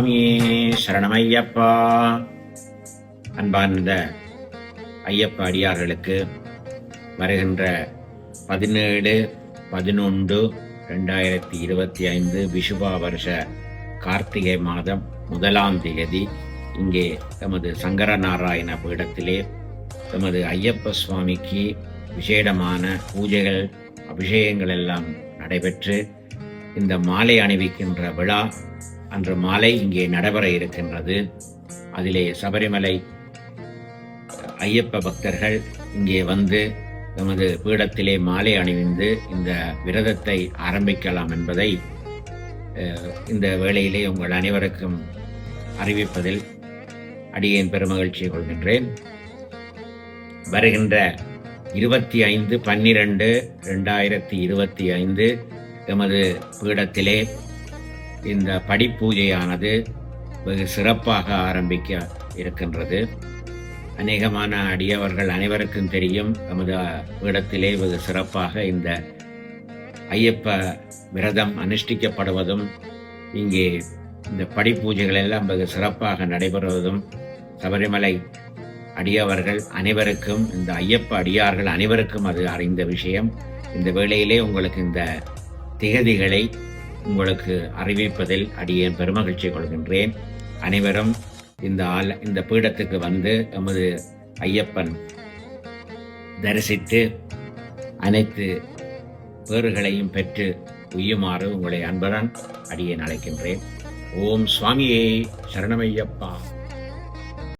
சுவாமியே சரணமையப்பா. அன்பார்ந்த ஐயப்ப அடியார்களுக்கு வருகின்ற 17/11/2025 விஷுவா வருஷ கார்த்திகை மாதம் 1ஆம் தேதி இங்கே தமது சங்கரநாராயண பீடத்திலே தமது ஐயப்ப சுவாமிக்கு விசேடமான பூஜைகள் அபிஷேகங்கள் எல்லாம் நடைபெற்று இந்த மாலை அணிவிக்கின்ற விழா அன்று மாலை இங்கே நடைபெற இருக்கின்றது. அதிலே சபரிமலை ஐயப்ப பக்தர்கள் இங்கே வந்து தமது பீடத்திலே மாலை அணிவிந்து இந்த விரதத்தை ஆரம்பிக்கலாம் என்பதை இந்த வேளையிலே உங்கள் அனைவருக்கும் அறிவிப்பதில் அடியேன் பெருமகிழ்ச்சி கொள்கின்றேன். வருகின்ற 25/12/2025 எமது பீடத்திலே இந்த படிப்பூஜையானது வெகு சிறப்பாக ஆரம்பிக்க இருக்கின்றது. அநேகமான அடியவர்கள் அனைவருக்கும் தெரியும், எமது பீடத்திலே வெகு சிறப்பாக இந்த ஐயப்ப விரதம் அனுஷ்டிக்கப்படுவதும் இங்கே இந்த படிப்பூஜைகள் எல்லாம் வெகு சிறப்பாக நடைபெறுவதும் சபரிமலை அடியவர்கள் அனைவருக்கும், இந்த ஐயப்ப அடியார்கள் அனைவருக்கும் அது அறிந்த விஷயம். இந்த வேளையிலே உங்களுக்கு இந்த திகதிகளை உங்களுக்கு அறிவிப்பதில் அடியேன் பெருமகிழ்ச்சி கொள்கின்றேன். அனைவரும் இந்த பீடத்துக்கு வந்து எமது ஐயப்பன் தரிசித்து அனைத்து பேறுகளையும் பெற்று உய்யுமாறு உங்களை அன்புடன் அடியேன் அழைக்கின்றேன். ஓம் சுவாமியே சரணமையப்பா.